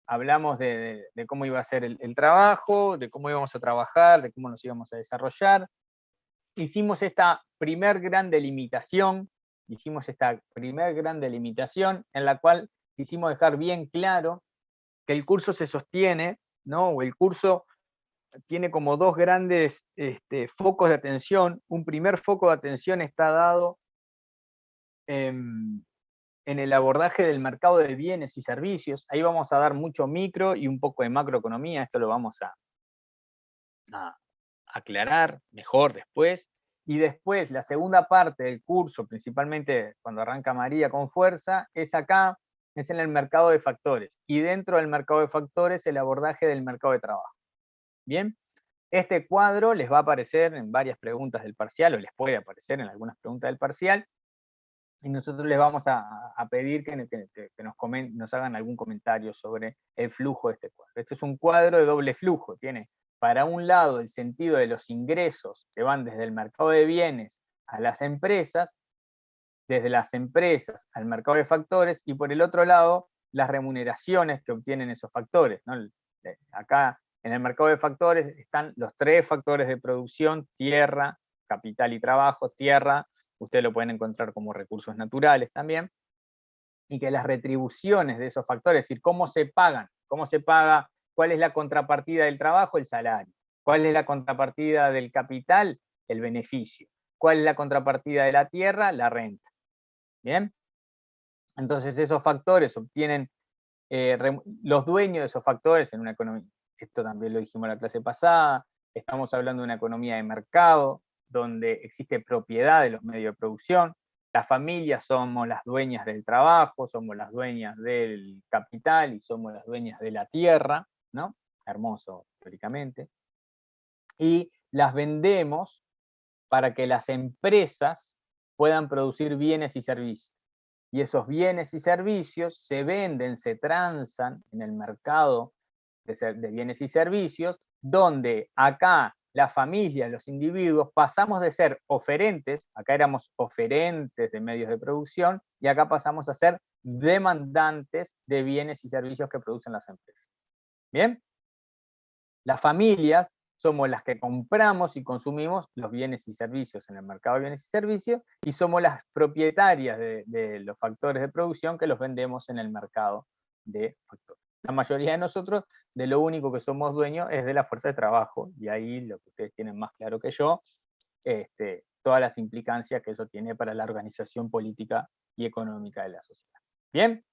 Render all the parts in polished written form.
hablamos de cómo iba a ser el trabajo, de cómo íbamos a trabajar, de cómo nos íbamos a desarrollar. Hicimos esta primer gran delimitación, en la cual quisimos dejar bien claro que el curso se sostiene, ¿no? O el curso tiene como dos grandes focos de atención. Un primer foco de atención está dado en el abordaje del mercado de bienes y servicios. Ahí vamos a dar mucho micro y un poco de macroeconomía, esto lo vamos a aclarar mejor después. Y después, la segunda parte del curso, principalmente cuando arranca María con fuerza, es acá, es en el mercado de factores. Y dentro del mercado de factores, el abordaje del mercado de trabajo. Bien, este cuadro les va a aparecer en varias preguntas del parcial, o les puede aparecer en algunas preguntas del parcial, y nosotros les vamos a pedir que nos hagan algún comentario sobre el flujo de este cuadro. Este es un cuadro de doble flujo, tiene para un lado el sentido de los ingresos que van desde el mercado de bienes a las empresas, desde las empresas al mercado de factores, y por el otro lado las remuneraciones que obtienen esos factores, ¿no? Acá en el mercado de factores están los tres factores de producción: tierra, capital y trabajo. Tierra, ustedes lo pueden encontrar como recursos naturales también, y que las retribuciones de esos factores, es decir, cómo se pagan, cuál es la contrapartida del trabajo, el salario, cuál es la contrapartida del capital, el beneficio, cuál es la contrapartida de la tierra, la renta. Bien, entonces esos factores obtienen, los dueños de esos factores en una economía, esto también lo dijimos en la clase pasada, estamos hablando de una economía de mercado, donde existe propiedad de los medios de producción. Las familias somos las dueñas del trabajo, somos las dueñas del capital y somos las dueñas de la tierra, ¿no? Hermoso, teóricamente. Y las vendemos para que las empresas puedan producir bienes y servicios. Y esos bienes y servicios se venden, se transan en el mercado de bienes y servicios, donde acá la familia, los individuos, pasamos de ser oferentes, acá éramos oferentes de medios de producción, y acá pasamos a ser demandantes de bienes y servicios que producen las empresas. ¿Bien? Las familias somos las que compramos y consumimos los bienes y servicios en el mercado de bienes y servicios, y somos las propietarias de los factores de producción que los vendemos en el mercado de factores. La mayoría de nosotros, de lo único que somos dueños es de la fuerza de trabajo, y ahí lo que ustedes tienen más claro que yo, todas las implicancias que eso tiene para la organización política y económica de la sociedad. Bien,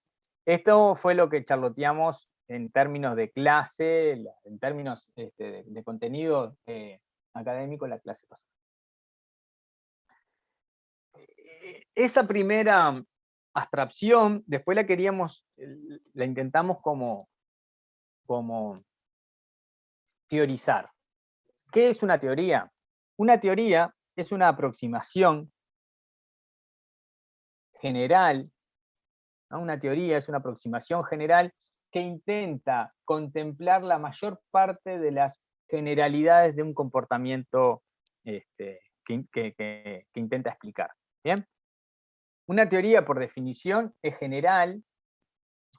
esto fue lo que charloteamos en términos de clase, en términos de contenido académico en la clase pasada. Esa primera abstracción, después la intentamos como teorizar. ¿Qué es una teoría? Una teoría es una aproximación general, ¿no? Una teoría es una aproximación general que intenta contemplar la mayor parte de las generalidades de un comportamiento que intenta explicar. ¿Bien? Una teoría, por definición, es general,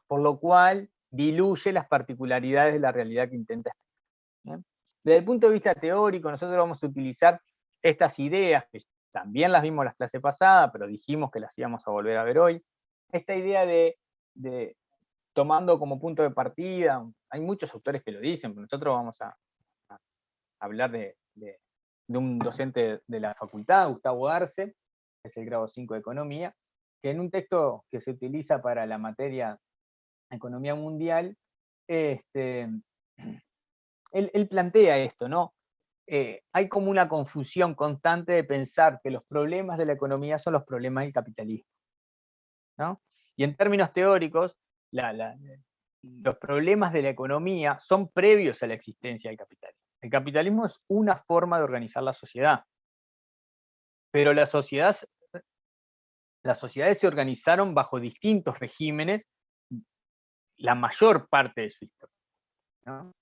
por lo cual diluye las particularidades de la realidad que intenta explicar. ¿Bien? Desde el punto de vista teórico, nosotros vamos a utilizar estas ideas, que también las vimos en la clase pasada, pero dijimos que las íbamos a volver a ver hoy. Esta idea de tomando como punto de partida, hay muchos autores que lo dicen, pero nosotros vamos a hablar de un docente de la facultad, Gustavo Arce, que es el grado 5 de Economía, que en un texto que se utiliza para la materia Economía Mundial, él plantea esto, ¿no? Hay como una confusión constante de pensar que los problemas de la economía son los problemas del capitalismo, ¿no? Y en términos teóricos, los problemas de la economía son previos a la existencia del capitalismo. El capitalismo es una forma de organizar la sociedad, pero las sociedades se organizaron bajo distintos regímenes la mayor parte de su historia, ¿no?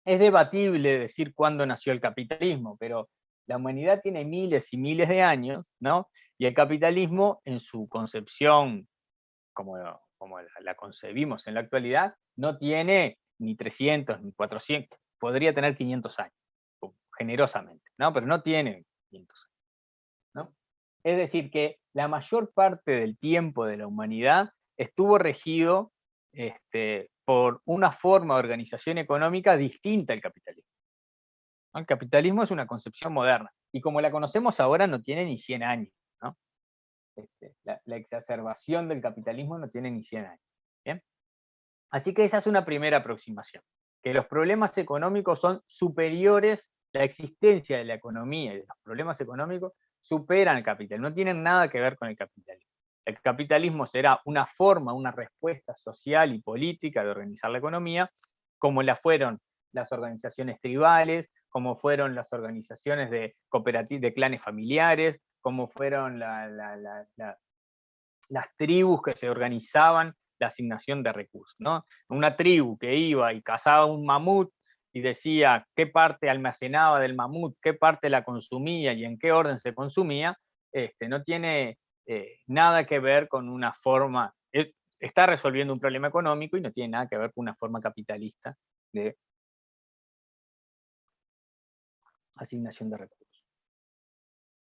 Es debatible decir cuándo nació el capitalismo, pero la humanidad tiene miles y miles de años, ¿no? Y el capitalismo, en su concepción como la concebimos en la actualidad, no tiene ni 300, ni 400, podría tener 500 años, generosamente, ¿no? Pero no tiene 500 años, ¿no? Es decir, que la mayor parte del tiempo de la humanidad estuvo regido por una forma de organización económica distinta al capitalismo. El capitalismo es una concepción moderna, y como la conocemos ahora no tiene ni 100 años, ¿no? La exacerbación del capitalismo no tiene ni 100 años. ¿Bien? Así que esa es una primera aproximación, que los problemas económicos son superiores, la existencia de la economía y de los problemas económicos superan el capitalismo, no tienen nada que ver con el capitalismo. El capitalismo será una forma, una respuesta social y política de organizar la economía, como la fueron las organizaciones tribales, como fueron las organizaciones de cooperativas, de clanes familiares, como fueron las tribus que se organizaban la asignación de recursos, ¿no? Una tribu que iba y cazaba un mamut y decía qué parte almacenaba del mamut, qué parte la consumía y en qué orden se consumía, no tiene nada que ver con una forma, está resolviendo un problema económico y no tiene nada que ver con una forma capitalista de asignación de recursos.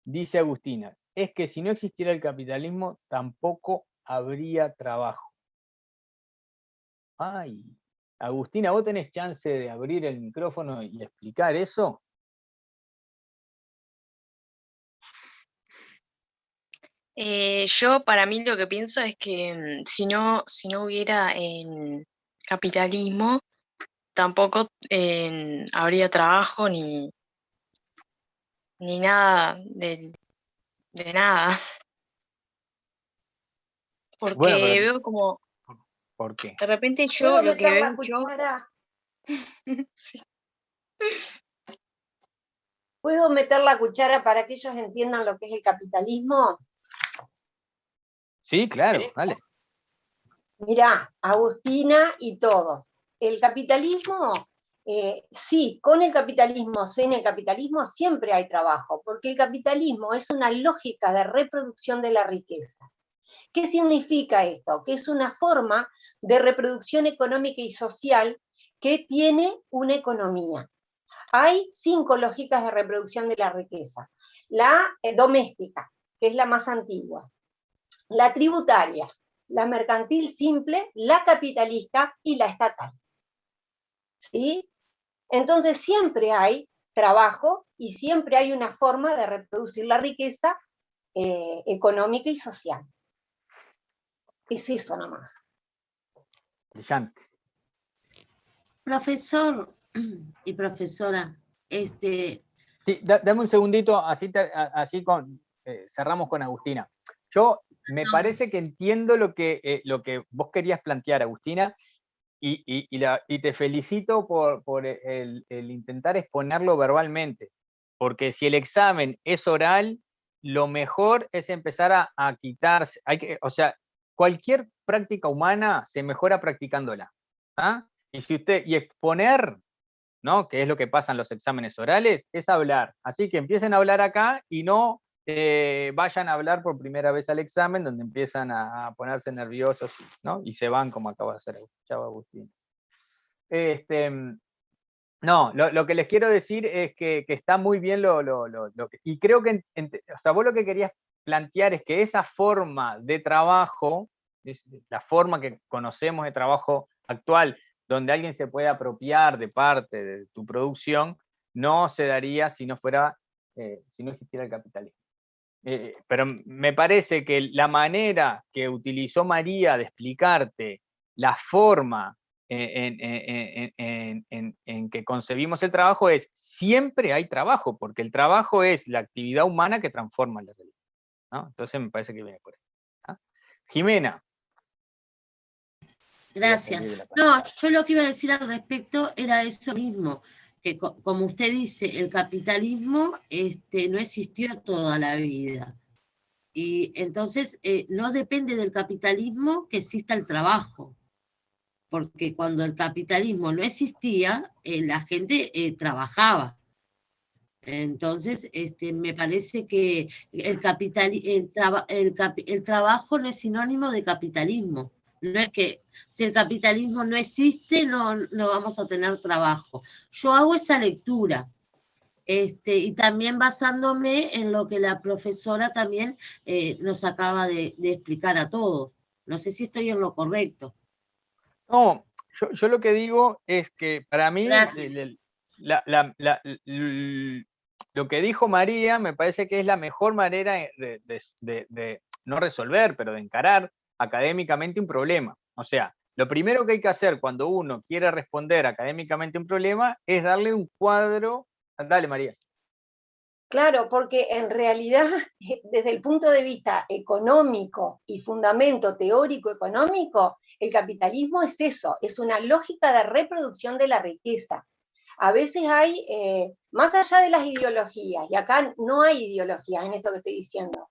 Dice Agustina, es que si no existiera el capitalismo, tampoco habría trabajo. Ay, Agustina, ¿vos tenés chance de abrir el micrófono y explicar eso? Yo para mí lo que pienso es que si no hubiera capitalismo, tampoco habría trabajo ni nada de nada. Porque Bueno, pero veo como, ¿por qué? de repente yo ¿Puedo lo que meter la veo yo... cuchara? Sí. ¿Puedo meter la cuchara para que ellos entiendan lo que es el capitalismo? Sí, claro, dale. Mirá, Agustina y todos. El capitalismo, sí, con el capitalismo, sin el capitalismo siempre hay trabajo, porque el capitalismo es una lógica de reproducción de la riqueza. ¿Qué significa esto? Que es una forma de reproducción económica y social que tiene una economía. Hay 5 lógicas de reproducción de la riqueza. La doméstica, que es la más antigua. La tributaria, la mercantil simple, la capitalista y la estatal. ¿Sí? Entonces siempre hay trabajo y siempre hay una forma de reproducir la riqueza económica y social. Es eso nomás. Brillante. Profesor y profesora, Sí, dame un segundito, así cerramos con Agustina. Yo me parece que entiendo lo que vos querías plantear, Agustina, y te felicito por el intentar exponerlo verbalmente, porque si el examen es oral, lo mejor es empezar a quitarse, o sea, cualquier práctica humana se mejora practicándola, ¿ah? Y exponer, ¿no? Que es lo que pasa en los exámenes orales, es hablar. Así que empiecen a hablar acá y no vayan a hablar por primera vez al examen, donde empiezan a ponerse nerviosos, ¿no? Y se van como acaba de hacer Agustín. No, lo que les quiero decir es que está muy bien y creo que, o sea, vos lo que querías plantear es que esa forma de trabajo, la forma que conocemos de trabajo actual, donde alguien se puede apropiar de parte de tu producción, no se daría si no existiera el capitalismo. Pero me parece que la manera que utilizó María de explicarte la forma en que concebimos el trabajo es siempre hay trabajo, porque el trabajo es la actividad humana que transforma la realidad, ¿no? Entonces me parece que viene por ahí, ¿no? Jimena. gracias. No, yo lo que iba a decir al respecto era eso mismo, que como usted dice, el capitalismo no existió toda la vida. Y entonces no depende del capitalismo que exista el trabajo, porque cuando el capitalismo no existía, la gente trabajaba. Entonces, me parece que el trabajo no es sinónimo de capitalismo. No es que si el capitalismo no existe, no vamos a tener trabajo. Yo hago esa lectura. Y también basándome en lo que la profesora también nos acaba de explicar a todos. No sé si estoy en lo correcto. No, yo lo que digo es que para mí Gracias. lo que dijo María me parece que es la mejor manera de no resolver, pero de encarar académicamente un problema. O sea, lo primero que hay que hacer cuando uno quiere responder académicamente un problema es darle un cuadro. Dale, María. Claro, porque en realidad, desde el punto de vista económico y fundamento teórico económico, el capitalismo es eso, es una lógica de reproducción de la riqueza. A veces hay, más allá de las ideologías, y acá no hay ideologías en esto que estoy diciendo,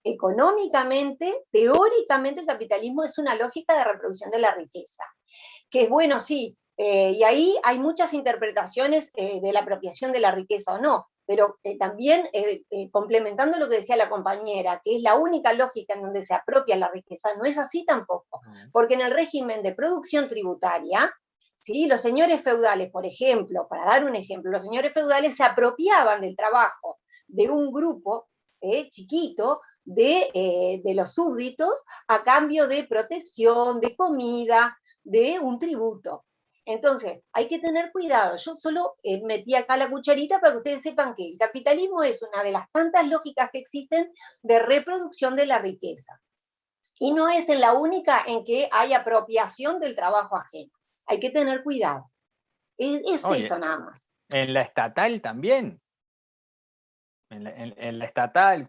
económicamente, teóricamente el capitalismo es una lógica de reproducción de la riqueza, que es bueno, sí, y ahí hay muchas interpretaciones de la apropiación de la riqueza o no, pero también complementando lo que decía la compañera, que es la única lógica en donde se apropia la riqueza, no es así tampoco, porque en el régimen de producción tributaria, ¿sí? Los señores feudales, por ejemplo, para dar un ejemplo, los señores feudales se apropiaban del trabajo de un grupo chiquito de los súbditos a cambio de protección, de comida, de un tributo. Entonces, hay que tener cuidado. Yo solo metí acá la cucharita para que ustedes sepan que el capitalismo es una de las tantas lógicas que existen de reproducción de la riqueza. Y no es en la única en que hay apropiación del trabajo ajeno. Hay que tener cuidado. Es eso nada más. En la estatal también. En la estatal,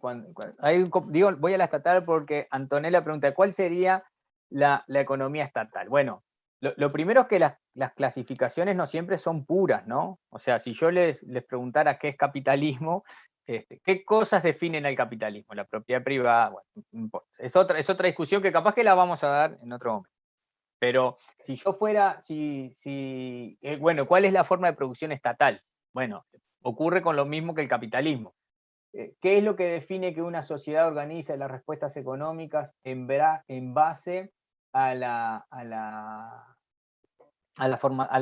digo, voy a la estatal porque Antonella pregunta, ¿cuál sería la economía estatal? Bueno, lo primero es que las clasificaciones no siempre son puras, ¿no? O sea, si yo les preguntara qué es capitalismo, ¿qué cosas definen al capitalismo? La propiedad privada, bueno, es otra discusión que capaz que la vamos a dar en otro momento. Pero si yo fuera, bueno, ¿cuál es la forma de producción estatal? Bueno, ocurre con lo mismo que el capitalismo. ¿Qué es lo que define que una sociedad organiza las respuestas económicas en base a la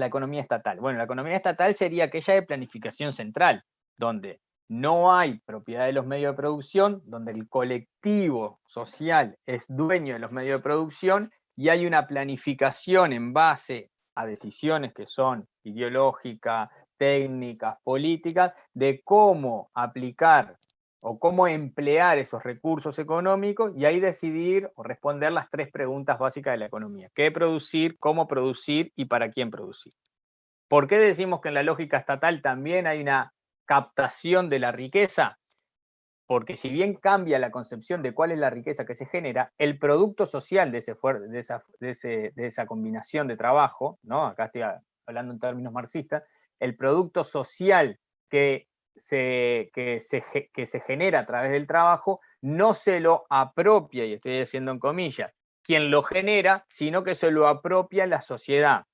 economía estatal? Bueno, la economía estatal sería aquella de planificación central, donde no hay propiedad de los medios de producción, donde el colectivo social es dueño de los medios de producción y hay una planificación en base a decisiones que son ideológicas, técnicas, políticas, de cómo aplicar o cómo emplear esos recursos económicos y ahí decidir o responder las tres preguntas básicas de la economía. ¿Qué producir, cómo producir y para quién producir? ¿Por qué decimos que en la lógica estatal también hay una captación de la riqueza? Porque si bien cambia la concepción de cuál es la riqueza que se genera, el producto social de esa combinación de trabajo, ¿no? Acá estoy hablando en términos marxistas, el producto social que se genera a través del trabajo no se lo apropia, y estoy diciendo en comillas, quien lo genera, sino que se lo apropia la sociedad,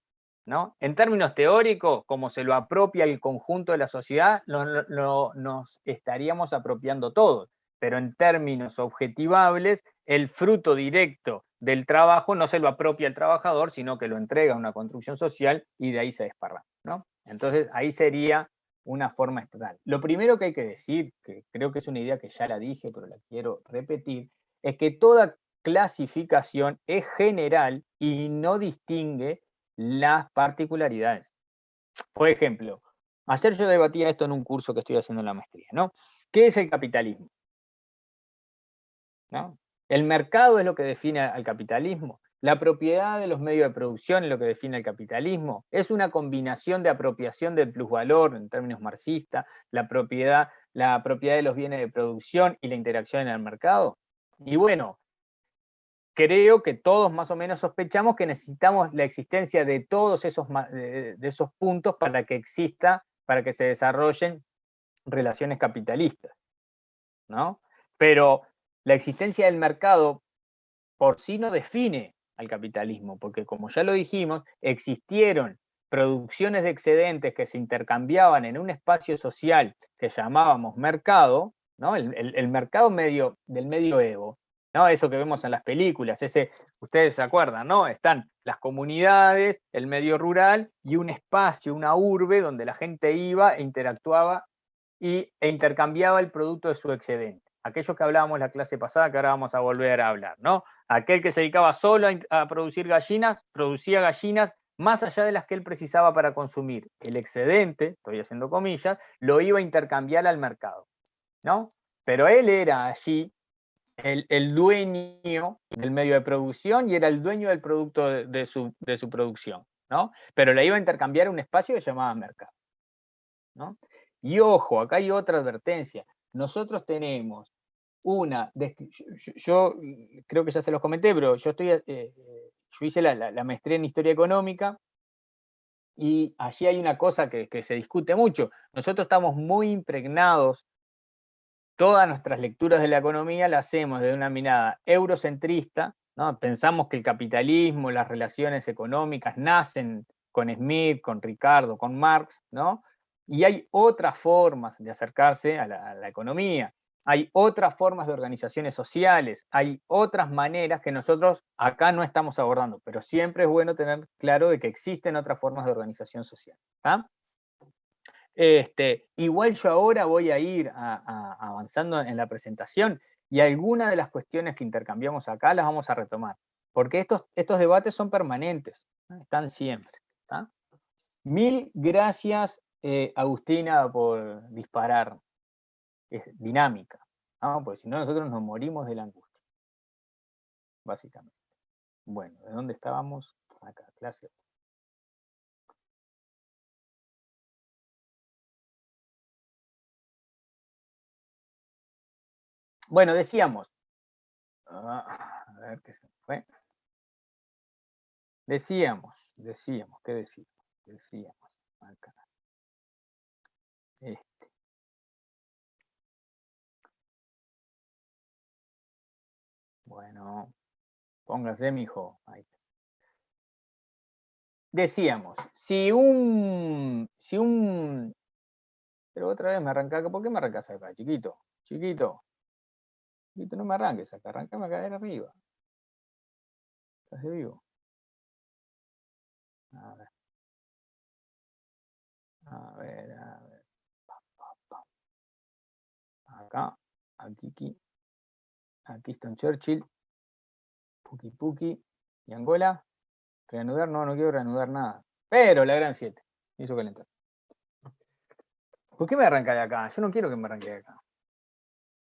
¿no? En términos teóricos, como se lo apropia el conjunto de la sociedad, nos estaríamos apropiando todos, pero en términos objetivables, el fruto directo del trabajo no se lo apropia el trabajador, sino que lo entrega a una construcción social y de ahí se desparrama, ¿no? Entonces, ahí sería una forma estatal. Lo primero que hay que decir, que creo que es una idea que ya la dije, pero la quiero repetir, es que toda clasificación es general y no distingue las particularidades. Por ejemplo, ayer yo debatía esto en un curso que estoy haciendo en la maestría, ¿no? ¿Qué es el capitalismo? ¿No? El mercado es lo que define al capitalismo. La propiedad de los medios de producción es lo que define el capitalismo. Es una combinación de apropiación del plusvalor en términos marxistas, la propiedad de los bienes de producción y la interacción en el mercado. Y bueno, creo que todos más o menos sospechamos que necesitamos la existencia de todos esos puntos para que se desarrollen relaciones capitalistas, ¿no? Pero la existencia del mercado por sí no define al capitalismo, porque como ya lo dijimos, existieron producciones de excedentes que se intercambiaban en un espacio social que llamábamos mercado, ¿no? El mercado del medioevo ¿no? Eso que vemos en las películas, ustedes se acuerdan, ¿no? Están las comunidades, el medio rural y un espacio, una urbe donde la gente iba e interactuaba e intercambiaba el producto de su excedente. Aquello que hablábamos en la clase pasada, que ahora vamos a volver a hablar, ¿no? Aquel que se dedicaba solo a producir gallinas, producía gallinas más allá de las que él precisaba para consumir. El excedente, estoy haciendo comillas, lo iba a intercambiar al mercado, ¿no? Pero él era allí el dueño del medio de producción y era el dueño del producto de su producción, ¿no? Pero le iba a intercambiar un espacio que se llamaba mercado, ¿no? Y ojo, acá hay otra advertencia. Nosotros tenemos yo creo que ya se los comenté, pero yo hice la maestría en Historia Económica y allí hay una cosa que se discute mucho. Nosotros estamos muy impregnados, todas nuestras lecturas de la economía las hacemos desde una mirada eurocentrista, ¿no? Pensamos que el capitalismo, las relaciones económicas nacen con Smith, con Ricardo, con Marx, ¿no? Y hay otras formas de acercarse a la economía, hay otras formas de organizaciones sociales, hay otras maneras que nosotros acá no estamos abordando, pero siempre es bueno tener claro de que existen otras formas de organización social, ¿tá? Igual yo ahora voy a ir avanzando en la presentación y algunas de las cuestiones que intercambiamos acá las vamos a retomar, porque estos debates son permanentes, ¿no? Están siempre, ¿tá? Mil gracias, Agustina, por disparar. Es dinámica, ¿no? Porque si no nosotros nos morimos de la angustia, básicamente. Bueno, ¿de dónde estábamos? Acá, clase. Bueno, decíamos, a ver qué se fue. Decíamos, ¿qué decíamos? Decíamos, acá. Bueno, póngase, mijo. Ahí. Decíamos, pero otra vez me arranca acá. ¿Por qué me arrancas acá, chiquito? Chiquito, no me arranques acá, arrancame acá de arriba. ¿Estás de vivo? A ver. A ver. Acá, aquí está Churchill, Puki, y Angola. Reanudar, no quiero reanudar nada. Pero la gran 7, me hizo calentar. ¿Por qué me arranca de acá? Yo no quiero que me arranque de acá.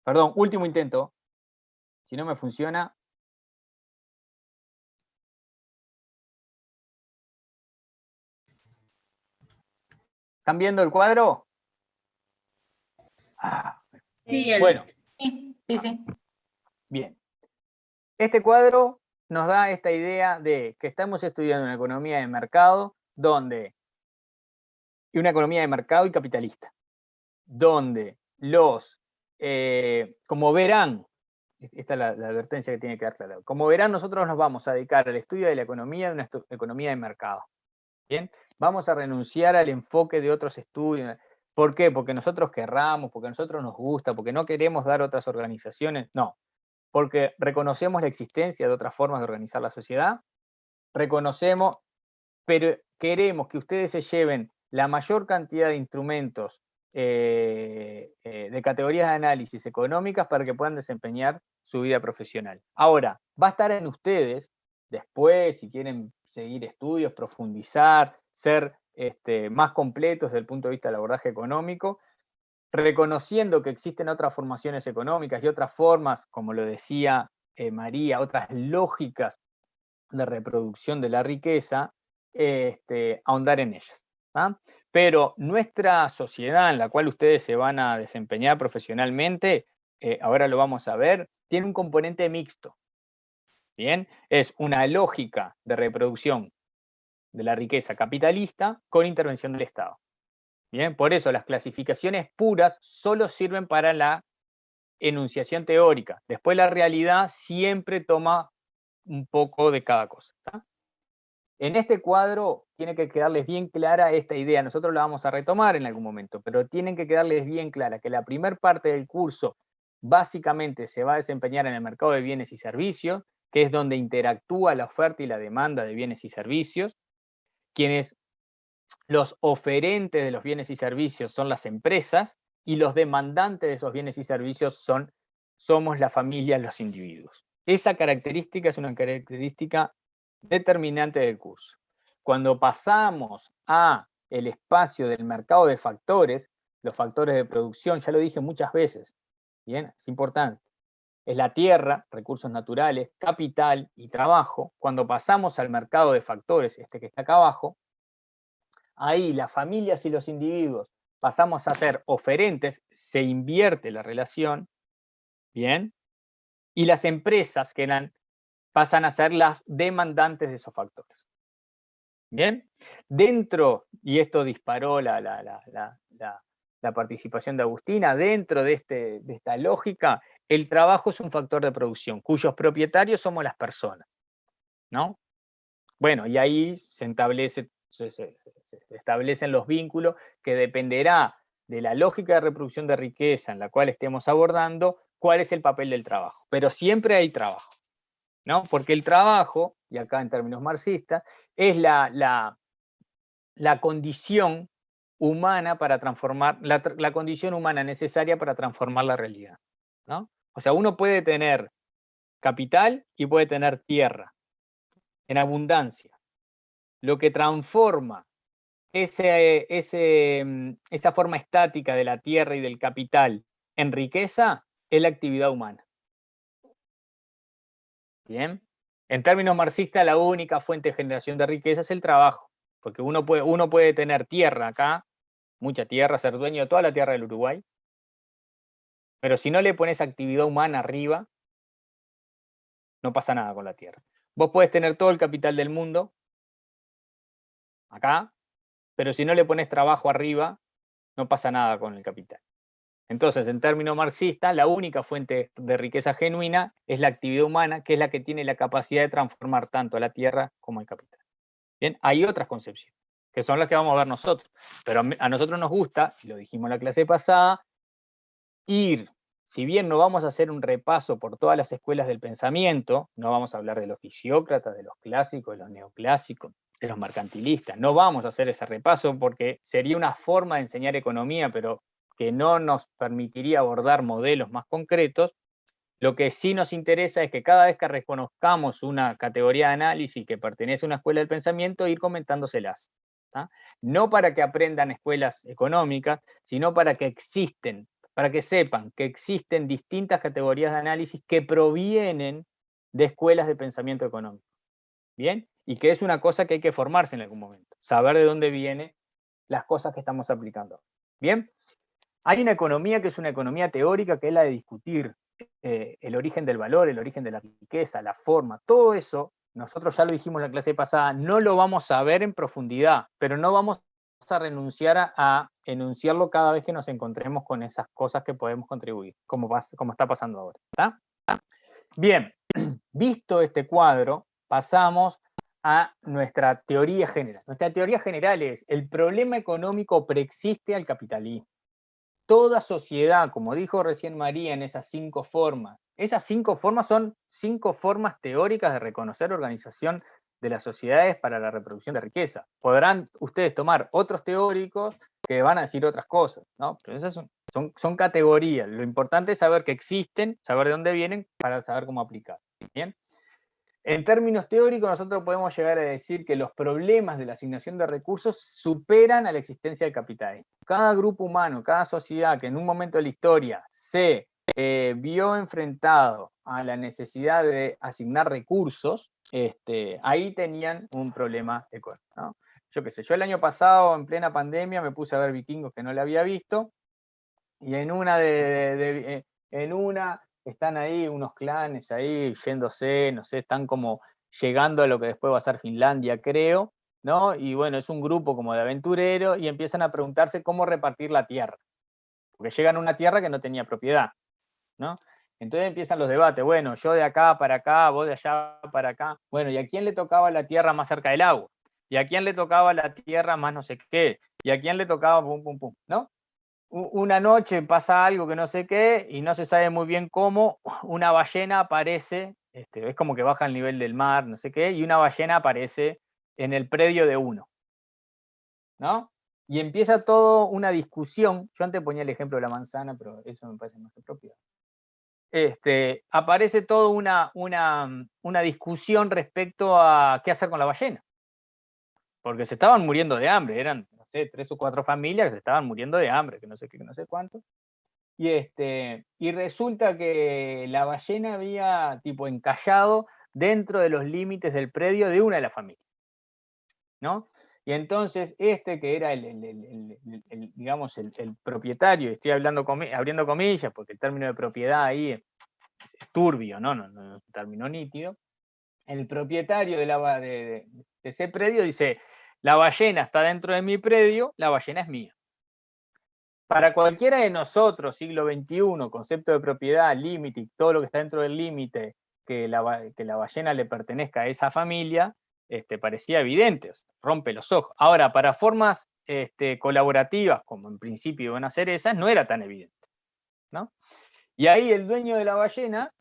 Perdón, último intento. Si no me funciona. ¿Están viendo el cuadro? Sí, bueno. Sí. Bien. Este cuadro nos da esta idea de que estamos estudiando una economía de mercado y una economía de mercado y capitalista, donde como verán, esta es la advertencia que tiene que dar claro, como verán, nosotros nos vamos a dedicar al estudio de la economía, de una economía de mercado. ¿Bien? Vamos a renunciar al enfoque de otros estudios. ¿Por qué? Porque nosotros querramos, porque a nosotros nos gusta, porque no queremos dar otras organizaciones. No, porque reconocemos la existencia de otras formas de organizar la sociedad, reconocemos, pero queremos que ustedes se lleven la mayor cantidad de instrumentos de categorías de análisis económicas para que puedan desempeñar su vida profesional. Ahora, va a estar en ustedes, después, si quieren seguir estudios, profundizar, ser más completos desde el punto de vista del abordaje económico, reconociendo que existen otras formaciones económicas y otras formas, como lo decía María, otras lógicas de reproducción de la riqueza, ahondar en ellas. ¿tá? Pero nuestra sociedad en la cual ustedes se van a desempeñar profesionalmente, ahora lo vamos a ver, tiene un componente mixto. ¿Bien? Es una lógica de reproducción de la riqueza capitalista con intervención del Estado. Bien, por eso las clasificaciones puras solo sirven para la enunciación teórica. Después la realidad siempre toma un poco de cada cosa. ¿tá? En este cuadro tiene que quedarles bien clara esta idea. Nosotros la vamos a retomar en algún momento, pero tienen que quedarles bien clara que la primera parte del curso básicamente se va a desempeñar en el mercado de bienes y servicios, que es donde interactúa la oferta y la demanda de bienes y servicios. Quienes los oferentes de los bienes y servicios son las empresas, y los demandantes de esos bienes y servicios somos la familia, los individuos. Esa característica es una característica determinante del curso. Cuando pasamos a el espacio del mercado de factores, los factores de producción, ya lo dije muchas veces, bien, es importante. Es la tierra, recursos naturales, capital y trabajo. Cuando pasamos al mercado de factores, este que está acá abajo, ahí las familias y los individuos pasamos a ser oferentes, se invierte la relación, ¿bien? Y las empresas pasan a ser las demandantes de esos factores. ¿Bien? Dentro, y esto disparó la participación de Agustina, dentro de esta lógica, el trabajo es un factor de producción, cuyos propietarios somos las personas, ¿no? Bueno, y ahí se establecen los vínculos que dependerá de la lógica de reproducción de riqueza en la cual estemos abordando, cuál es el papel del trabajo. Pero siempre hay trabajo, ¿no? Porque el trabajo, y acá en términos marxistas, es la condición humana para transformar, la condición humana necesaria para transformar la realidad, ¿no? O sea, uno puede tener capital y puede tener tierra en abundancia. Lo que transforma esa forma estática de la tierra y del capital en riqueza es la actividad humana. Bien. En términos marxistas, la única fuente de generación de riqueza es el trabajo, porque uno puede tener tierra acá, mucha tierra, ser dueño de toda la tierra del Uruguay, pero si no le pones actividad humana arriba, no pasa nada con la tierra. Vos podés tener todo el capital del mundo, acá, pero si no le pones trabajo arriba, no pasa nada con el capital. Entonces, en términos marxistas, la única fuente de riqueza genuina es la actividad humana, que es la que tiene la capacidad de transformar tanto a la tierra como el capital. Bien, hay otras concepciones, que son las que vamos a ver nosotros, pero a nosotros nos gusta, y lo dijimos en la clase pasada, si bien no vamos a hacer un repaso por todas las escuelas del pensamiento, no vamos a hablar de los fisiócratas, de los clásicos, de los neoclásicos, de los mercantilistas, no vamos a hacer ese repaso porque sería una forma de enseñar economía, pero que no nos permitiría abordar modelos más concretos. Lo que sí nos interesa es que cada vez que reconozcamos una categoría de análisis que pertenece a una escuela del pensamiento, ir comentándoselas. ¿tá? No para que aprendan escuelas económicas, sino para que sepan que existen distintas categorías de análisis que provienen de escuelas de pensamiento económico. ¿Bien? Y que es una cosa que hay que formarse en algún momento, saber de dónde vienen las cosas que estamos aplicando. ¿Bien? Hay una economía que es una economía teórica, que es la de discutir el origen del valor, el origen de la riqueza, la forma, todo eso, nosotros ya lo dijimos en la clase pasada, no lo vamos a ver en profundidad, pero no vamos a renunciar a enunciarlo cada vez que nos encontremos con esas cosas que podemos contribuir, como está pasando ahora. ¿tá? Bien, visto este cuadro, pasamos a nuestra teoría general. Nuestra teoría general es: el problema económico preexiste al capitalismo. Toda sociedad, como dijo recién María, en esas 5 formas son 5 formas teóricas de reconocer organización de las sociedades para la reproducción de riqueza. Podrán ustedes tomar otros teóricos que van a decir otras cosas, ¿no? Pero esas son categorías. Lo importante es saber que existen, saber de dónde vienen, para saber cómo aplicar. ¿Bien? En términos teóricos, nosotros podemos llegar a decir que los problemas de la asignación de recursos superan a la existencia del capitalismo. Cada grupo humano, cada sociedad que en un momento de la historia se vio enfrentado a la necesidad de asignar recursos, ahí tenían un problema económico, ¿no? Yo qué sé, yo el año pasado, en plena pandemia, me puse a ver Vikingos que no la había visto, y en una están ahí unos clanes ahí yéndose, no sé, están como llegando a lo que después va a ser Finlandia, creo, ¿no? Y bueno, es un grupo como de aventureros y empiezan a preguntarse cómo repartir la tierra, porque llegan a una tierra que no tenía propiedad, ¿no? Entonces empiezan los debates, bueno, yo de acá para acá, vos de allá para acá, bueno, ¿y a quién le tocaba la tierra más cerca del agua? ¿Y a quién le tocaba la tierra más no sé qué? ¿Y a quién le tocaba pum, pum, pum? ¿No? una noche pasa algo que no sé qué, y no se sabe muy bien cómo, una ballena aparece, es como que baja el nivel del mar, no sé qué, y una ballena aparece en el predio de uno, ¿no? Y empieza toda una discusión. Yo antes ponía el ejemplo de la manzana, pero eso me parece más apropiado. Aparece toda una discusión respecto a qué hacer con la ballena. Porque se estaban muriendo de hambre, eran, no sé, 3 o 4 familias que se estaban muriendo de hambre, que no sé qué, que no sé cuánto. Y resulta que la ballena había tipo encallado dentro de los límites del predio de una de las familias, ¿no? Y entonces que era digamos, el propietario, estoy abriendo comillas, porque el término de propiedad ahí es turbio, ¿no? No es un término nítido. El propietario de ese predio dice, la ballena está dentro de mi predio, la ballena es mía. Para cualquiera de nosotros, siglo XXI, concepto de propiedad, límite y todo lo que está dentro del límite, que la ballena le pertenezca a esa familia, parecía evidente, rompe los ojos. Ahora, para formas colaborativas, como en principio iban a ser esas, no era tan evidente, ¿no? Y ahí el dueño de la ballena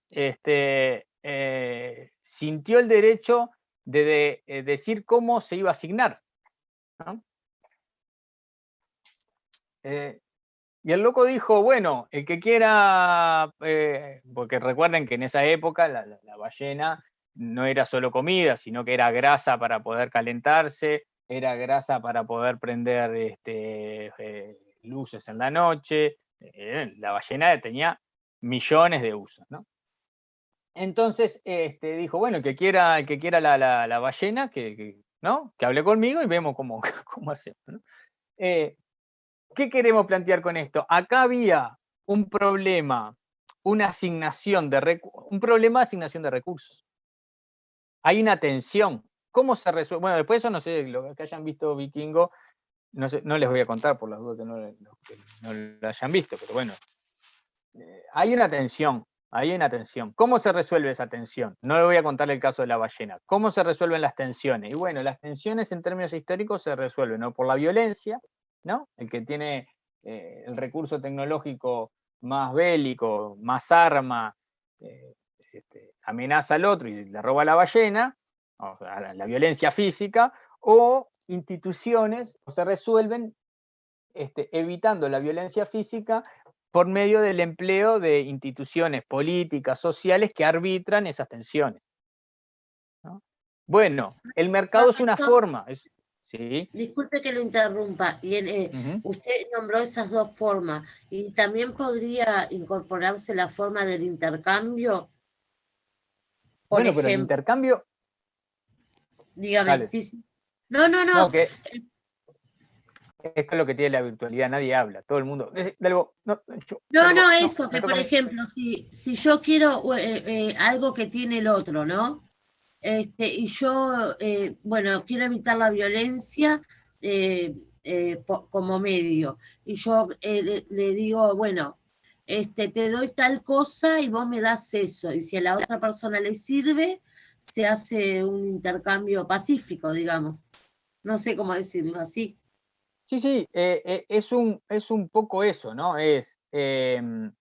sintió el derecho de decir cómo se iba a asignar, ¿no? Y el loco dijo, bueno, el que quiera, porque recuerden que en esa época la ballena no era solo comida, sino que era grasa para poder calentarse, era grasa para poder prender luces en la noche. La ballena tenía millones de usos, ¿no? Entonces dijo, bueno, el que quiera la ballena, ¿no? Que hable conmigo y vemos cómo hacemos, ¿no? ¿Qué queremos plantear con esto? Acá había un problema, una asignación un problema de asignación de recursos. Hay una tensión. ¿Cómo se resuelve? Bueno, después eso no sé, lo que hayan visto Vikingo, no sé, no les voy a contar por las dudas que no lo hayan visto, pero bueno. Hay una tensión. ¿Cómo se resuelve esa tensión? No le voy a contar el caso de la ballena. ¿Cómo se resuelven las tensiones? Y bueno, las tensiones en términos históricos se resuelven, ¿no? Por la violencia, ¿no? El que tiene el recurso tecnológico más bélico, más arma, amenaza al otro y le roba la ballena, o sea, la violencia física, o instituciones, o se resuelven evitando la violencia física por medio del empleo de instituciones políticas, sociales que arbitran esas tensiones, ¿no? Bueno, el mercado es una forma. ¿Sí? Disculpe que lo interrumpa. Usted nombró esas dos formas. ¿Y también podría incorporarse la forma del intercambio? Por Bueno, pero el ejemplo, intercambio... dígame, Dale. sí. No. No, que esto es lo que tiene la virtualidad, nadie habla, todo el mundo... Eso, que por ejemplo, si yo quiero algo que tiene el otro, ¿no? Y yo, bueno, quiero evitar la violencia como medio. Y yo le digo, bueno, te doy tal cosa y vos me das eso. Y si a la otra persona le sirve, se hace un intercambio pacífico, digamos. No sé cómo decirlo así. Sí, es un poco eso, ¿no? Es el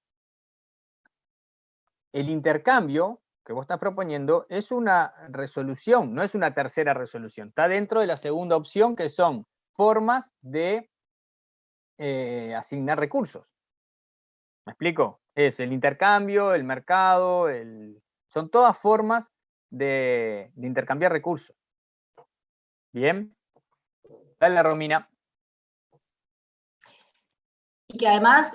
intercambio que vos estás proponiendo es una resolución, no es una tercera resolución. Está dentro de la segunda opción, que son formas de asignar recursos. ¿Me explico? Es el intercambio, el mercado, son todas formas de intercambiar recursos. ¿Bien? Dale, Romina. Y que además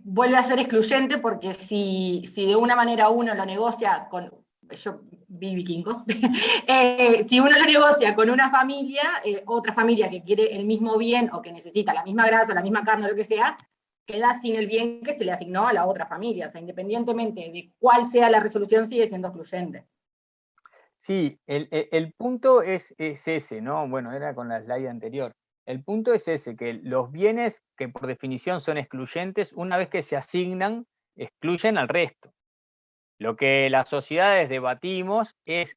vuelve a ser excluyente porque si de una manera uno lo negocia con, yo vi Vikingos, si uno lo negocia con una familia, otra familia que quiere el mismo bien o que necesita la misma grasa, la misma carne, lo que sea, queda sin el bien que se le asignó a la otra familia. O sea, independientemente de cuál sea la resolución, sigue siendo excluyente. Sí, el punto es ese, ¿no? Bueno, era con la slide anterior. El punto es ese, que los bienes que por definición son excluyentes, una vez que se asignan, excluyen al resto. Lo que las sociedades debatimos es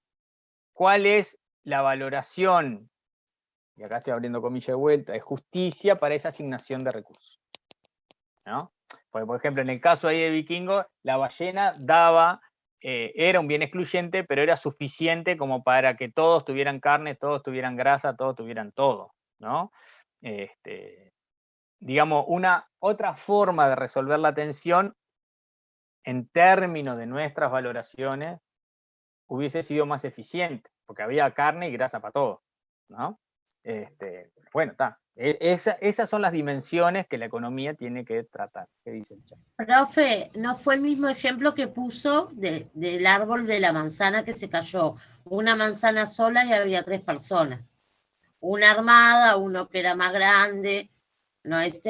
cuál es la valoración, y acá estoy abriendo comillas de vuelta, de justicia para esa asignación de recursos. ¿no? Porque, por ejemplo, en el caso ahí de Vikingo, la ballena daba, era un bien excluyente, pero era suficiente como para que todos tuvieran carne, todos tuvieran grasa, todos tuvieran todo, ¿no? Digamos, una otra forma de resolver la tensión en términos de nuestras valoraciones hubiese sido más eficiente, porque había carne y grasa para todos, ¿no? Bueno, está. Esas son las dimensiones que la economía tiene que tratar. ¿Qué dice el chat? Profe, ¿no fue el mismo ejemplo que puso del árbol de la manzana que se cayó? Una manzana sola y había 3 personas. Una armada, uno que era más grande. No es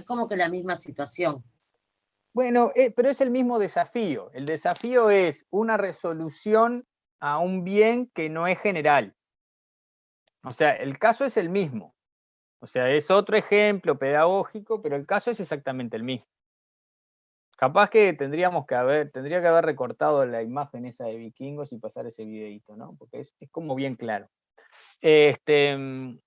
como que la misma situación. Bueno, pero es el mismo desafío. El desafío es una resolución a un bien que no es general. O sea, el caso es el mismo. O sea, es otro ejemplo pedagógico, pero el caso es exactamente el mismo. Capaz que tendría que haber recortado la imagen esa de Vikingos y pasar ese videito, ¿no? Porque es como bien claro. Pero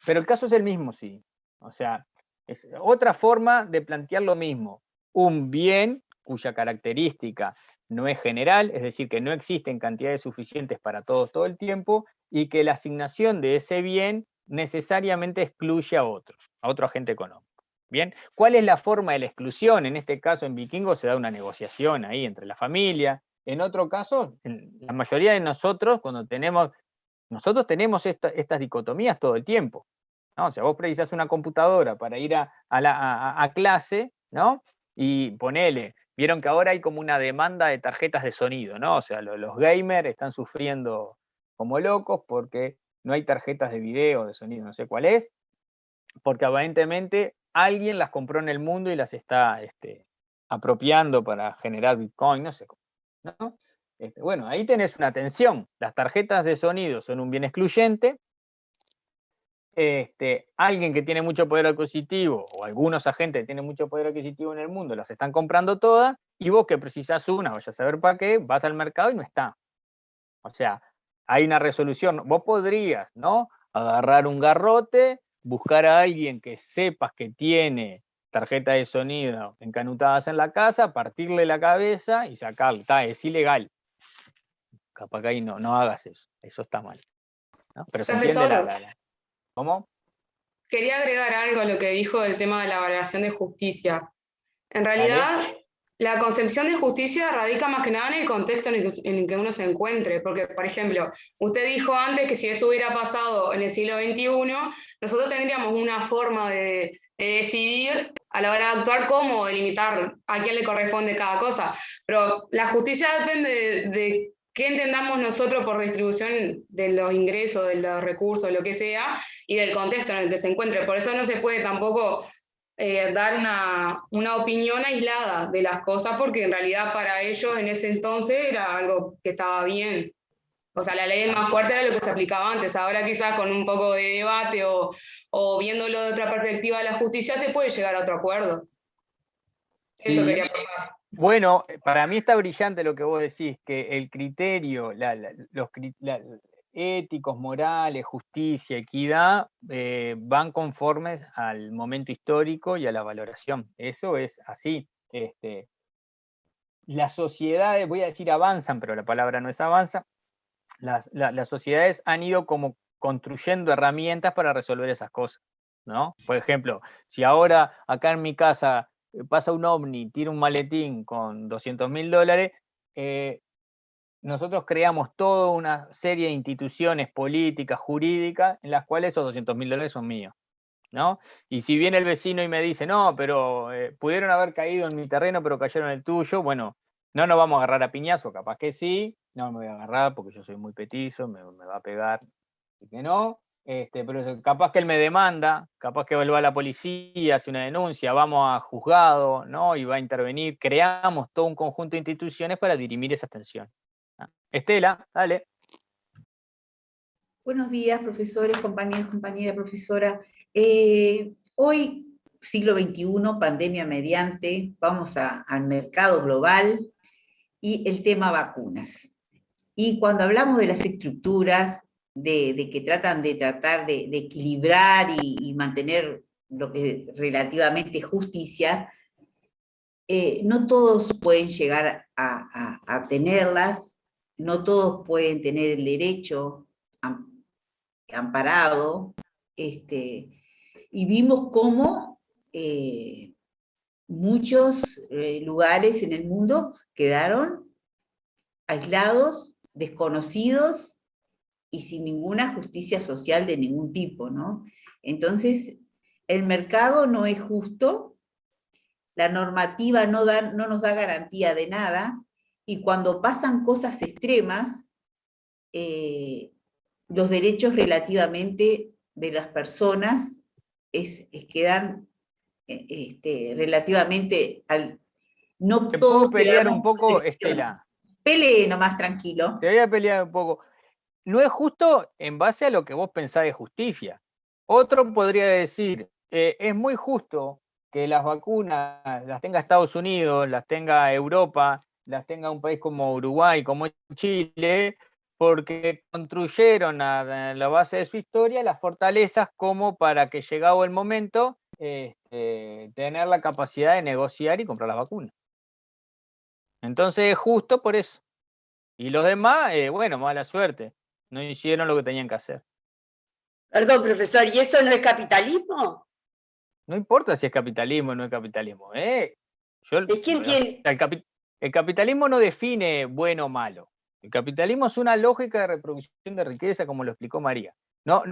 el caso es el mismo, sí. O sea, es otra forma de plantear lo mismo. Un bien cuya característica no es general, es decir, que no existen cantidades suficientes para todos todo el tiempo, y que la asignación de ese bien necesariamente excluye a otro agente económico. Bien, ¿cuál es la forma de la exclusión? En este caso, en Vikingos se da una negociación ahí entre la familia. En otro caso, la mayoría de nosotros, nosotros tenemos estas dicotomías todo el tiempo, ¿no? O sea, vos precisás una computadora para ir a clase, ¿no? Y ponele, vieron que ahora hay como una demanda de tarjetas de sonido, ¿no? O sea, los gamers están sufriendo como locos porque no hay tarjetas de video, de sonido, no sé cuál es, porque aparentemente alguien las compró en el mundo y las está apropiando para generar Bitcoin, no sé cómo, ¿no? Bueno, ahí tenés una tensión. Las tarjetas de sonido son un bien excluyente. Alguien que tiene mucho poder adquisitivo, o algunos agentes que tienen mucho poder adquisitivo en el mundo, las están comprando todas, y vos que precisás una, vaya a saber para qué, vas al mercado y no está. O sea, hay una resolución. Vos podrías, ¿no?, agarrar un garrote, buscar a alguien que sepas que tiene tarjeta de sonido encanutadas en la casa, partirle la cabeza y sacarle. Es ilegal. Capaz que ahí no hagas eso está mal, ¿no? Pero se entiende la. ¿Cómo? Quería agregar algo a lo que dijo del tema de la valoración de justicia. En realidad, Dale. La concepción de justicia radica más que nada en el contexto en el que uno se encuentre, porque, por ejemplo, usted dijo antes que si eso hubiera pasado en el siglo XXI, nosotros tendríamos una forma de decidir a la hora de actuar cómo delimitar a quién le corresponde cada cosa, pero la justicia depende de qué entendamos nosotros por distribución de los ingresos, de los recursos, lo que sea, y del contexto en el que se encuentre. Por eso no se puede tampoco dar una opinión aislada de las cosas, porque en realidad para ellos en ese entonces era algo que estaba bien. O sea, la ley más fuerte era lo que se aplicaba antes. Ahora quizás con un poco de debate o viéndolo de otra perspectiva de la justicia se puede llegar a otro acuerdo. Eso quería aportar. Bueno, para mí está brillante lo que vos decís, que el criterio, los éticos, morales, justicia, equidad, van conformes al momento histórico y a la valoración. Eso es así. Las sociedades, voy a decir avanzan, pero la palabra no es avanza, las sociedades han ido como construyendo herramientas para resolver esas cosas, ¿no? Por ejemplo, si ahora acá en mi casa pasa un ovni, tira un maletín con $200.000, nosotros creamos toda una serie de instituciones políticas, jurídicas, en las cuales esos $200.000 son míos, ¿no? Y si viene el vecino y me dice, no, pero pudieron haber caído en mi terreno, pero cayeron en el tuyo, bueno, no nos vamos a agarrar a piñazo, capaz que sí, no me voy a agarrar porque yo soy muy petizo, me va a pegar, así que no. Pero capaz que él me demanda, capaz que él va a la policía, hace una denuncia, vamos a juzgado, ¿no? Y va a intervenir, creamos todo un conjunto de instituciones para dirimir esa tensión. Estela, dale. Buenos días, profesores, compañeros, compañera, profesora. Hoy, siglo XXI, pandemia mediante, vamos al mercado global y el tema vacunas. Y cuando hablamos de las estructuras, de que tratar de equilibrar y mantener lo que es relativamente justicia, no todos pueden llegar a tenerlas, no todos pueden tener el derecho amparado, y vimos cómo muchos lugares en el mundo quedaron aislados, desconocidos y sin ninguna justicia social de ningún tipo, ¿no? Entonces, el mercado no es justo, la normativa no nos da garantía de nada, y cuando pasan cosas extremas, los derechos relativamente de las personas quedan relativamente no ¿Te todos puedo pelear quedamos un poco, protección. Estela? Pelee nomás, tranquilo. Te voy a pelear un poco. No es justo en base a lo que vos pensás de justicia. Otro podría decir, es muy justo que las vacunas las tenga Estados Unidos, las tenga Europa, las tenga un país como Uruguay, como Chile, porque construyeron a la base de su historia las fortalezas como para que llegado el momento tener la capacidad de negociar y comprar las vacunas. Entonces es justo por eso. Y los demás, bueno, mala suerte. No hicieron lo que tenían que hacer. Perdón, profesor, ¿y eso no es capitalismo? No importa si es capitalismo o no es capitalismo. ¿De quién tiene? El capitalismo no define bueno o malo. El capitalismo es una lógica de reproducción de riqueza, como lo explicó María. No.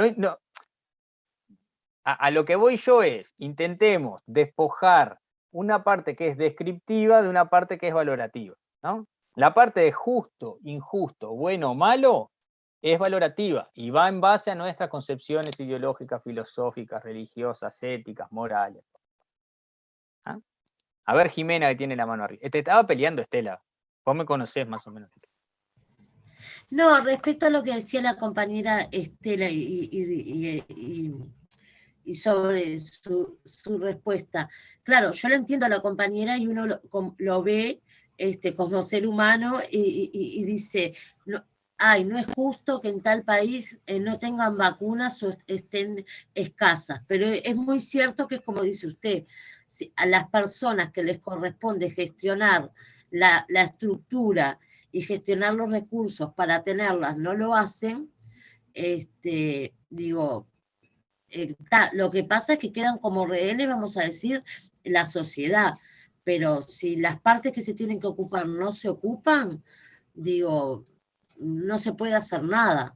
A lo que voy yo es, intentemos despojar una parte que es descriptiva de una parte que es valorativa, ¿no? La parte de justo, injusto, bueno o malo es valorativa y va en base a nuestras concepciones ideológicas, filosóficas, religiosas, éticas, morales. ¿Ah? A ver, Jimena, que tiene la mano arriba. Te estaba peleando, Estela. Vos me conocés más o menos. No, respecto a lo que decía la compañera Estela y sobre su respuesta. Claro, yo le entiendo a la compañera y uno lo ve como ser humano y dice, no, no es justo que en tal país no tengan vacunas o estén escasas, pero es muy cierto que es como dice usted, a las personas que les corresponde gestionar la estructura y gestionar los recursos para tenerlas no lo hacen, digo, lo que pasa es que quedan como rehenes, vamos a decir, la sociedad, pero si las partes que se tienen que ocupar no se ocupan, digo, no se puede hacer nada.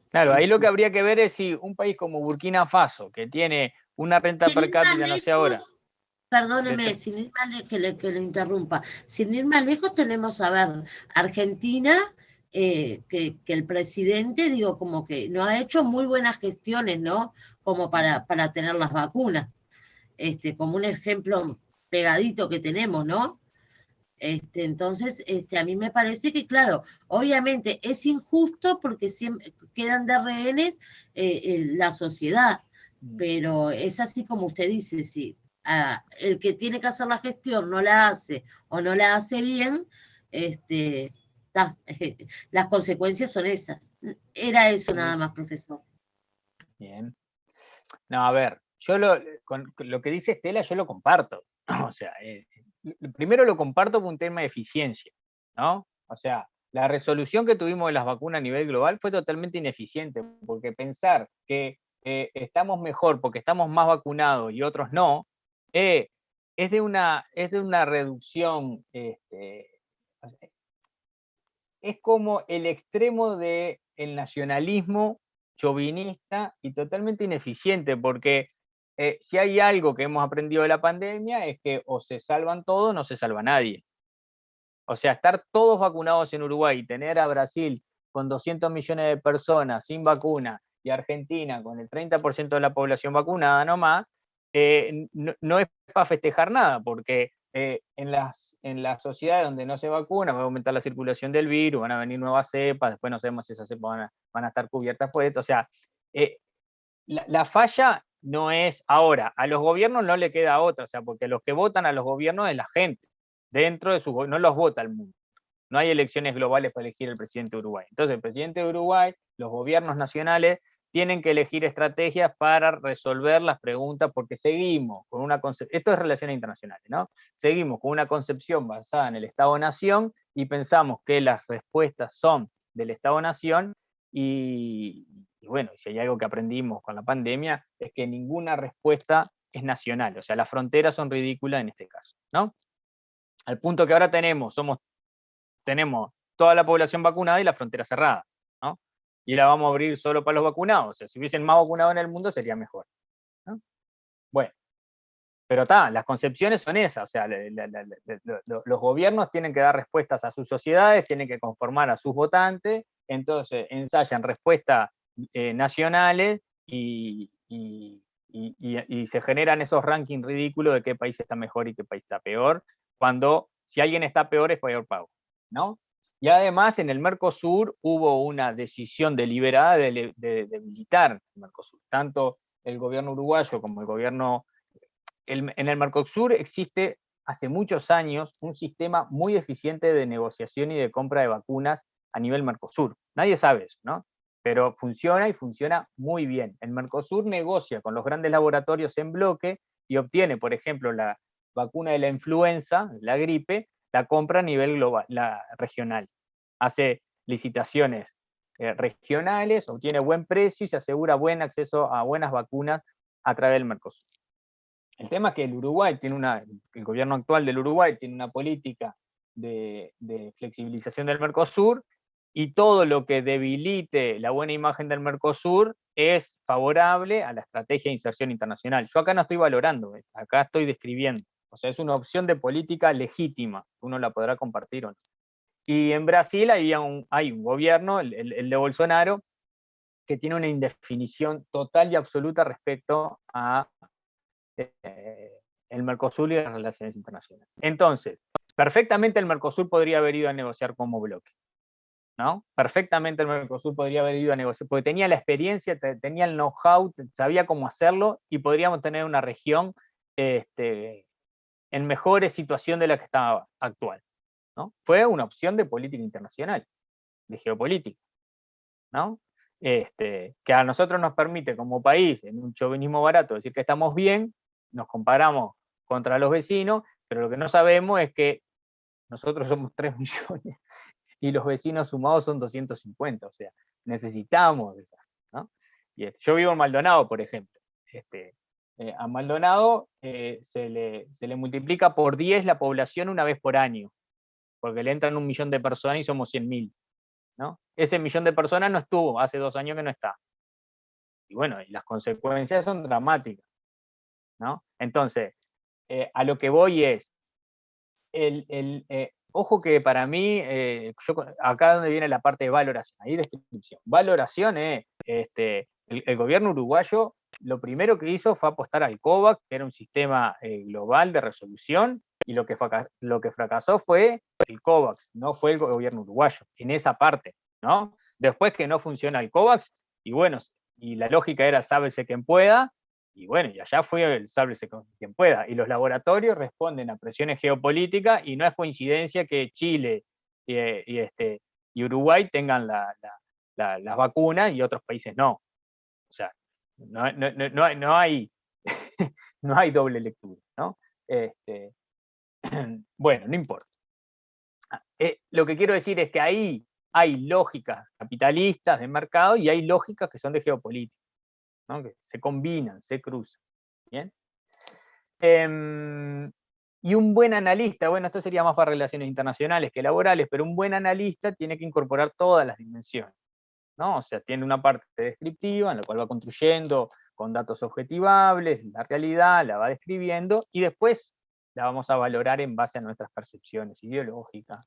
Claro, ahí lo que habría que ver es si un país como Burkina Faso, que tiene una renta per cápita, no sé ahora. Perdóneme, sin ir más lejos, que le interrumpa, sin ir más lejos tenemos, a ver, Argentina, que el presidente, digo, como que no ha hecho muy buenas gestiones, ¿no? Como para tener las vacunas, como un ejemplo pegadito que tenemos, ¿no? Entonces, a mí me parece que, claro, obviamente es injusto porque siempre quedan de rehenes la sociedad, pero es así como usted dice, si el que tiene que hacer la gestión no la hace o no la hace bien, las consecuencias son esas. Era eso nada más, profesor. Bien. No, a ver, yo con lo que dice Estela yo lo comparto. O sea, primero lo comparto por un tema de eficiencia, ¿no? O sea, la resolución que tuvimos de las vacunas a nivel global fue totalmente ineficiente, porque pensar que estamos mejor porque estamos más vacunados y otros no, es de una reducción, es como el extremo del nacionalismo chauvinista y totalmente ineficiente, porque si hay algo que hemos aprendido de la pandemia es que o se salvan todos o no se salva nadie. O sea, estar todos vacunados en Uruguay y tener a Brasil con 200 millones de personas sin vacuna y Argentina con el 30% de la población vacunada nomás, no es para festejar nada, porque en las sociedades donde no se vacuna va a aumentar la circulación del virus, van a venir nuevas cepas, después no sabemos si esas cepas van a estar cubiertas por esto. O sea, la falla no es ahora, a los gobiernos no le queda otra, o sea, porque los que votan a los gobiernos es la gente, dentro de no los vota el mundo. No hay elecciones globales para elegir el presidente de Uruguay. Entonces, el presidente de Uruguay, los gobiernos nacionales, tienen que elegir estrategias para resolver las preguntas, porque seguimos con una concepción, esto es relaciones internacionales, ¿no? Seguimos con una concepción basada en el Estado-Nación y pensamos que las respuestas son del Estado-Nación y bueno, si hay algo que aprendimos con la pandemia es que ninguna respuesta es nacional, o sea, las fronteras son ridículas en este caso, ¿no? Al punto que ahora tenemos toda la población vacunada y la frontera cerrada, ¿no? Y la vamos a abrir solo para los vacunados, o sea, si hubiesen más vacunados en el mundo sería mejor, ¿no? Bueno, pero las concepciones son esas, o sea, los gobiernos tienen que dar respuestas a sus sociedades, tienen que conformar a sus votantes, entonces ensayan respuestas nacionales y se generan esos rankings ridículos de qué país está mejor y qué país está peor, cuando si alguien está peor es peor pago, ¿no? Y además en el Mercosur hubo una decisión deliberada de debilitar el Mercosur, tanto el gobierno uruguayo como el gobierno... En el Mercosur existe hace muchos años un sistema muy eficiente de negociación y de compra de vacunas a nivel Mercosur. Nadie sabe eso, ¿no? Pero funciona y funciona muy bien. El Mercosur negocia con los grandes laboratorios en bloque y obtiene, por ejemplo, la vacuna de la influenza, la gripe, la compra a nivel global, regional. Hace licitaciones regionales, obtiene buen precio y se asegura buen acceso a buenas vacunas a través del Mercosur. El tema es que el gobierno actual del Uruguay tiene una política de flexibilización del Mercosur, y todo lo que debilite la buena imagen del Mercosur es favorable a la estrategia de inserción internacional. Yo acá no estoy valorando, acá estoy describiendo. O sea, es una opción de política legítima, uno la podrá compartir o no. Y en Brasil hay un gobierno, el de Bolsonaro, que tiene una indefinición total y absoluta respecto a el Mercosur y las relaciones internacionales. Entonces, perfectamente el Mercosur podría haber ido a negociar como bloque, ¿no? Perfectamente el Mercosur podría haber ido a negociar, porque tenía la experiencia, tenía el know-how, sabía cómo hacerlo, y podríamos tener una región en mejor situación de la que estaba actual, ¿no? Fue una opción de política internacional, de geopolítica, ¿no? Que a nosotros nos permite como país, en un chauvinismo barato, decir que estamos bien, nos comparamos contra los vecinos, pero lo que no sabemos es que nosotros somos 3 millones y los vecinos sumados son 250, o sea, necesitamos esa, ¿no? Yo vivo en Maldonado, por ejemplo. A Maldonado se le multiplica por 10 la población una vez por año, porque le entran 1 millón de personas y somos 100.000, ¿no? Ese 1 millón de personas no estuvo, hace 2 años que no está. Y bueno, las consecuencias son dramáticas, ¿no? Entonces, a lo que voy es, ojo que para mí, acá donde viene la parte de valoración, ahí descripción. Valoración es, el gobierno uruguayo lo primero que hizo fue apostar al COVAX, que era un sistema global de resolución, y lo que fracasó fue el COVAX, no fue el gobierno uruguayo, en esa parte, ¿no? Después que no funciona el COVAX, y bueno, y la lógica era sálvese quien pueda, y bueno, y allá fue el sálvese quien pueda, y los laboratorios responden a presiones geopolíticas, y no es coincidencia que Chile y Uruguay tengan las vacunas y otros países no. O sea, no hay no hay doble lectura, ¿no? Bueno, no importa. Lo que quiero decir es que ahí hay lógicas capitalistas de mercado y hay lógicas que son de geopolítica, ¿no? Que se combinan, se cruzan. ¿Bien? Y un buen analista, bueno, esto sería más para relaciones internacionales que laborales, pero un buen analista tiene que incorporar todas las dimensiones, ¿no? O sea, tiene una parte descriptiva en la cual va construyendo con datos objetivables la realidad, la va describiendo, y después la vamos a valorar en base a nuestras percepciones ideológicas,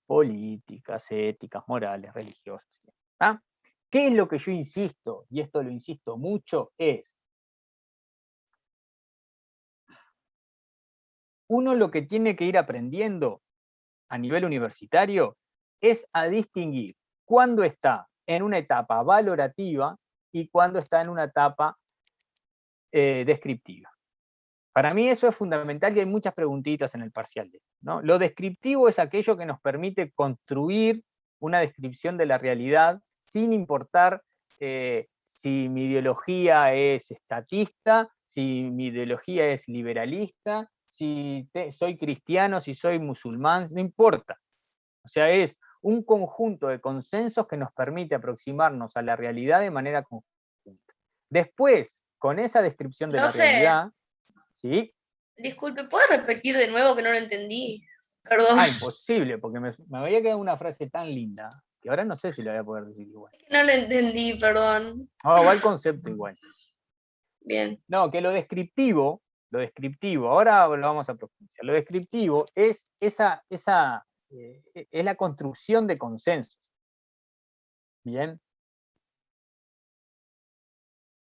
políticas, éticas, morales, religiosas. ¿Ah? ¿Qué es lo que yo insisto? Y esto lo insisto mucho, es uno lo que tiene que ir aprendiendo a nivel universitario es a distinguir cuándo está en una etapa valorativa y cuándo está en una etapa descriptiva. Para mí eso es fundamental y hay muchas preguntitas en el parcial D, ¿no? Lo descriptivo es aquello que nos permite construir una descripción de la realidad sin importar si mi ideología es estatista, si mi ideología es liberalista, si soy cristiano, si soy musulmán, no importa. O sea, es un conjunto de consensos que nos permite aproximarnos a la realidad de manera conjunta. Después, con esa descripción de la Profe. realidad, ¿sí? Disculpe, ¿puedo repetir de nuevo que no lo entendí? Perdón. Imposible, porque me había quedado una frase tan linda que ahora no sé si la voy a poder decir igual. Es que no lo entendí, perdón. Va el concepto igual. Bien. No, que lo descriptivo, ahora lo vamos a profundizar, lo descriptivo es es la construcción de consensos. Bien.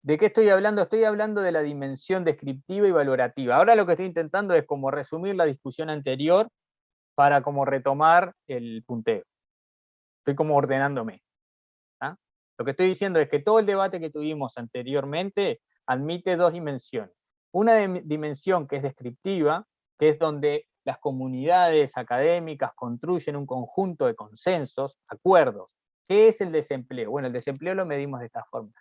¿De qué estoy hablando? Estoy hablando de la dimensión descriptiva y valorativa. Ahora lo que estoy intentando es como resumir la discusión anterior para como retomar el punteo. Estoy como ordenándome. ¿Ah? Lo que estoy diciendo es que todo el debate que tuvimos anteriormente admite dos dimensiones. Una dimensión que es descriptiva, que es donde las comunidades académicas construyen un conjunto de consensos, acuerdos. ¿Qué es el desempleo? Bueno, el desempleo lo medimos de esta forma.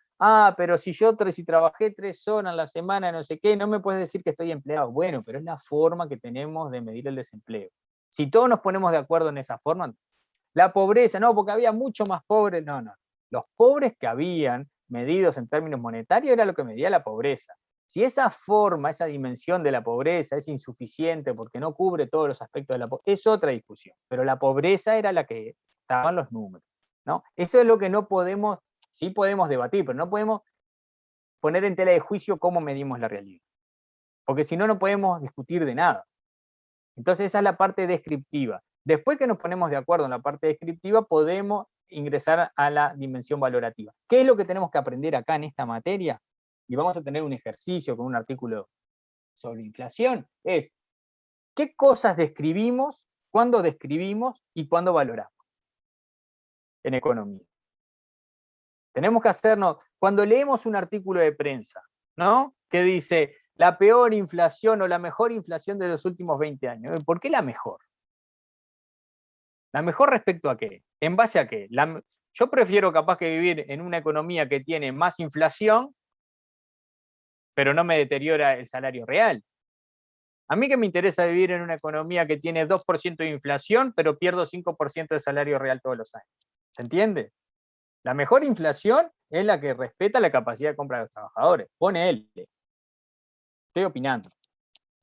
Pero si trabajé 3 horas en la semana, no sé qué, no me puedes decir que estoy empleado. Bueno, pero es la forma que tenemos de medir el desempleo. Si todos nos ponemos de acuerdo en esa forma, la pobreza, no, porque había mucho más pobres, no. Los pobres que habían medidos en términos monetarios era lo que medía la pobreza. Si esa forma, esa dimensión de la pobreza es insuficiente porque no cubre todos los aspectos de la pobreza, es otra discusión. Pero la pobreza era la que estaban los números, ¿no? Eso es lo que no podemos, sí podemos debatir, pero no podemos poner en tela de juicio cómo medimos la realidad. Porque si no, no podemos discutir de nada. Entonces esa es la parte descriptiva. Después que nos ponemos de acuerdo en la parte descriptiva, podemos ingresar a la dimensión valorativa. ¿Qué es lo que tenemos que aprender acá en esta materia? Y vamos a tener un ejercicio con un artículo sobre inflación, es qué cosas describimos, cuándo describimos y cuándo valoramos en economía. Tenemos que hacernos, cuando leemos un artículo de prensa, ¿no? Que dice, la peor inflación o la mejor inflación de los últimos 20 años. ¿Por qué la mejor? ¿La mejor respecto a qué? ¿En base a qué? Yo prefiero capaz que vivir en una economía que tiene más inflación, pero no me deteriora el salario real. A mí que me interesa vivir en una economía que tiene 2% de inflación, pero pierdo 5% de salario real todos los años. ¿Se entiende? La mejor inflación es la que respeta la capacidad de compra de los trabajadores. Pone él. Estoy opinando,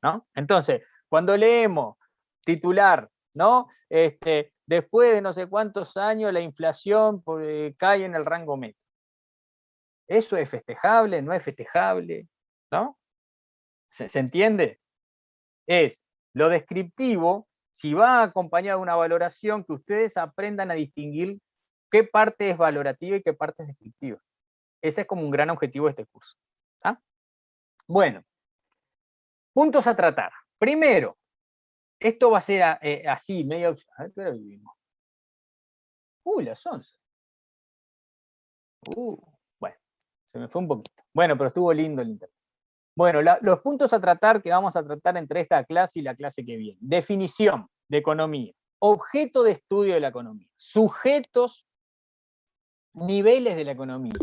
¿no? Entonces, cuando leemos titular, ¿no? Después de no sé cuántos años la inflación cae en el rango medio. ¿Eso es festejable? ¿No es festejable? ¿No? ¿Se entiende? Es lo descriptivo, si va acompañado de una valoración, que ustedes aprendan a distinguir qué parte es valorativa y qué parte es descriptiva. Ese es como un gran objetivo de este curso. ¿Ah? Bueno, puntos a tratar. Primero, esto va a ser así, medio... A ver, ¿qué hora vivimos? Las 11. Bueno, se me fue un poquito. Bueno, pero estuvo lindo el internet. Bueno, los puntos a tratar que vamos a tratar entre esta clase y la clase que viene. Definición de economía. Objeto de estudio de la economía. Sujetos, niveles de la economía.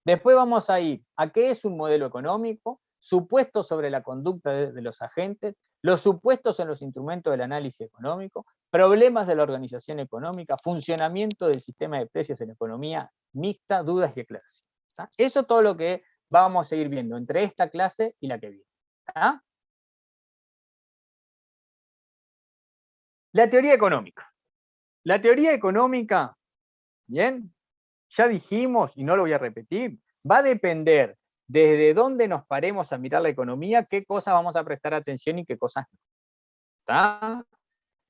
Después vamos a ir a qué es un modelo económico, supuestos sobre la conducta de los agentes, los supuestos en los instrumentos del análisis económico, problemas de la organización económica, funcionamiento del sistema de precios en la economía mixta, dudas y aclaración. Eso es todo lo que vamos a seguir viendo entre esta clase y la que viene. ¿Ah? La teoría económica. La teoría económica, bien, ya dijimos, y no lo voy a repetir, va a depender desde dónde nos paremos a mirar la economía, qué cosas vamos a prestar atención y qué cosas no. ¿Está?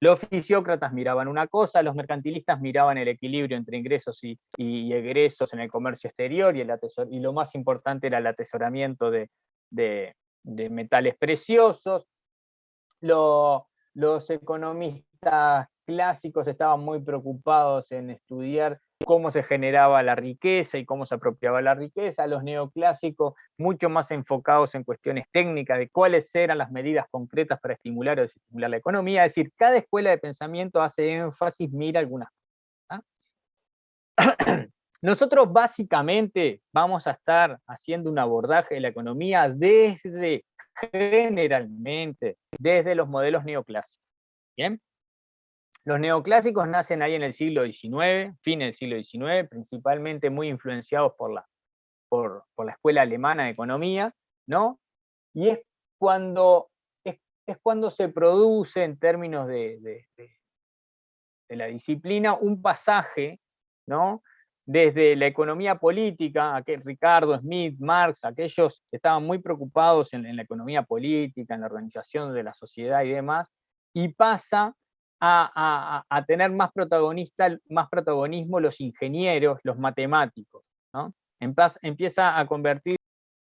Los fisiócratas miraban una cosa, los mercantilistas miraban el equilibrio entre ingresos y egresos en el comercio exterior, y lo más importante era el atesoramiento de metales preciosos. Los economistas clásicos estaban muy preocupados en estudiar cómo se generaba la riqueza y cómo se apropiaba la riqueza. Los neoclásicos mucho más enfocados en cuestiones técnicas de cuáles eran las medidas concretas para estimular o desestimular la economía. Es decir, cada escuela de pensamiento hace énfasis, mira algunas cosas. Nosotros básicamente vamos a estar haciendo un abordaje de la economía generalmente, desde los modelos neoclásicos. ¿Bien? Los neoclásicos nacen ahí en el siglo XIX, fin del siglo XIX, principalmente muy influenciados por la escuela alemana de economía, ¿no? Y es cuando se produce, en términos de la disciplina, un pasaje, ¿no? Desde la economía política, Ricardo, Smith, Marx, aquellos que estaban muy preocupados en la economía política, en la organización de la sociedad y demás, y pasa a tener más protagonismo los ingenieros, los matemáticos, ¿no? Empieza a convertir